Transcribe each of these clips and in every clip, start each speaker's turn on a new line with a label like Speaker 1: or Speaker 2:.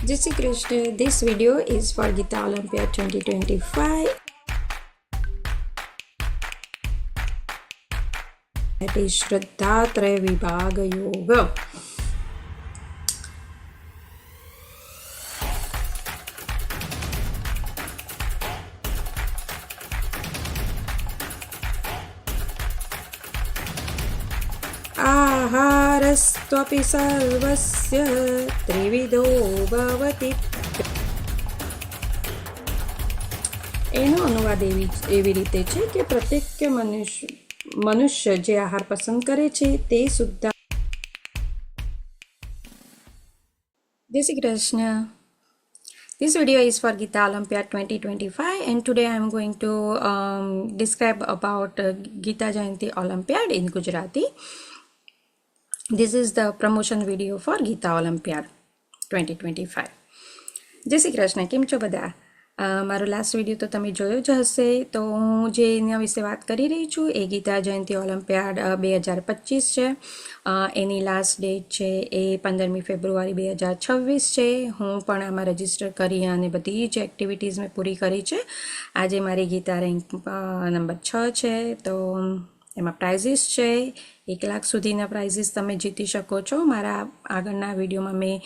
Speaker 1: Jai Shri Krishna. This video is for Gita Olympiad 2025. That is Shraddha Traya Vibhaga Yoga. આહારસ્ત્વપિ સર્વસ્ય ત્રિવિધો ભવતિ. એનો અનુવાદ એવી રીતે છે કે પ્રત્યેક મનુષ્ય જે આહાર પસંદ કરે છે તે સુદ્ધા. જય Shri Krishna. This video is for Gita Olympiad 2025 and today I am going to describe about Gita Jayanti Olympiad in Gujarati. This is the promotion video for Gita Olympiad 2025. જય શ્રી કૃષ્ણ. કેમ છો બધા? મારો લાસ્ટ વિડીયો તો તમે જોયો જ હશે. તો હું જે એના વિશે વાત કરી રહી છું એ ગીતા જયંતિ ઓલિમ્પિયાડ 2025 છે. એની લાસ્ટ ડેટ છે એ 15મી ફેબ્રુઆરી 2026 છે. હું પણ આમાં રજીસ્ટર કરી અને બધી જ એક્ટિવિટીઝ મેં પૂરી કરી છે. આજે મારી ગીતા રેન્ક નંબર 6 છે. તો એમાં પ્રાઇઝીસ છે 1 લાખ સુધીના પ્રાઇઝીસ તમે જીતી શકો છો. મારા આગળના વિડીયોમાં મેં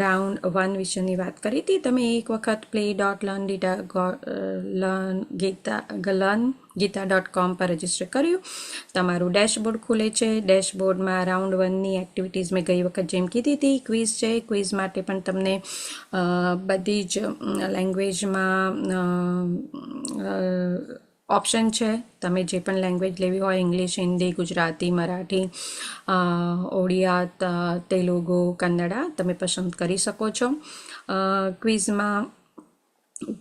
Speaker 1: રાઉન્ડ 1 વિશેની વાત કરી હતી. તમે એક વખત play.learn.gita.com પર રજીસ્ટર કર્યું. તમારું ડેશબોર્ડ ખુલે છે. ડેશબોર્ડમાં રાઉન્ડ 1ની એક્ટિવિટીઝ મેં ગઈ વખત જેમ કીધી હતી ક્વિઝ છે. ક્વિઝ માટે પણ તમને બધી જ લેંગ્વેજમાં ઓપ્શન છે. તમે જે પણ લેંગ્વેજ લેવી હોય ઇંગ્લિશ, હિન્દી, ગુજરાતી, મરાઠી, ઓડિયા, તેલુગુ, કન્નડા તમે પસંદ કરી શકો છો. ક્વિઝમાં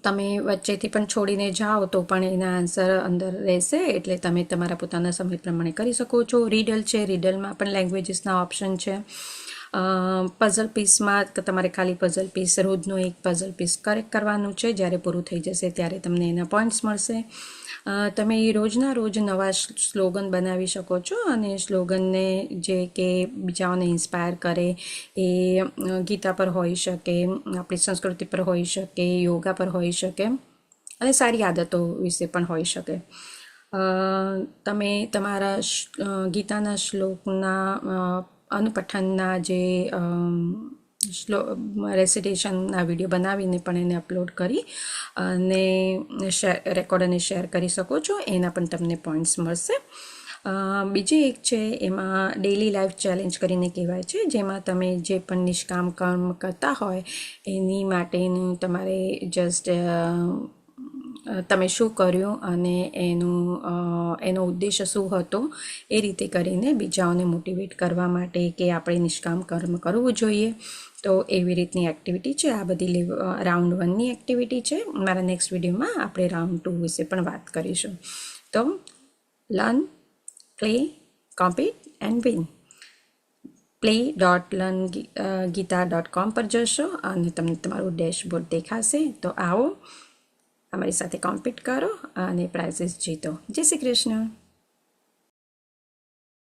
Speaker 1: તમે વચ્ચેથી પણ છોડીને જાઓ તો પણ એના આન્સર અંદર રહેશે એટલે તમે તમારા પોતાના સમય પ્રમાણે કરી શકો છો. રીડલ છે. રીડલમાં પણ લેંગ્વેજીસના ઓપ્શન છે. પઝલ પીસમાં તમારે ખાલી પઝલ પીસ રોજનું એક પઝલ પીસ કરેક્ટ કરવાનું છે. જ્યારે પૂરું થઈ જશે ત્યારે તમને એના પોઈન્ટ્સ મળશે. તમે રોજના રોજ નવા સ્લોગન બનાવી શકો છો અને સ્લોગનને જે કે બીજાઓને ઇન્સ્પાયર કરે એ ગીતા પર હોઈ શકે, આપણી સંસ્કૃતિ પર હોઈ શકે, યોગા પર હોઈ શકે અને સારી આદતો વિશે પણ હોઈ શકે. તમે તમારા ગીતાના શ્લોકના અનુપઠનના જે રેસિટેશનના વિડીયો બનાવીને પણ એને અપલોડ કરી અને રેકોર્ડ અને શેર કરી શકો છો. એના પણ તમને પોઈન્ટ્સ મળશે. બીજી એક છે એમાં ડેઇલી લાઈફ ચેલેન્જ કરીને કહેવાય છે, જેમાં તમે જે પણ નિષ્કામ કર્મ કરતા હોય એની માટેનું તમારે જસ્ટ તમે શું કર્યું અને એનો ઉદ્દેશ્ય શું હતો એ રીતે કરીને બીજાઓને મોટિવેટ કરવા માટે કે આપણે નિષ્કામ કર્મ કરવું જોઈએ. તો એવી રીતની એક્ટિવિટી છે. આ બધી રાઉન્ડ 1ની એક્ટિવિટી છે. મારા નેક્સ્ટ વિડીયોમાં આપણે રાઉન્ડ 2 વિશે પણ વાત કરીશું. તો learn, play, compete and win. play.learn.gita.com પર જશો અને તમને તમારું ડેશબોર્ડ દેખાશે. તો આવો અમારી સાથે કોમ્પીટ કરો અને પ્રાઇઝીસ જીતો. જય શ્રી કૃષ્ણ.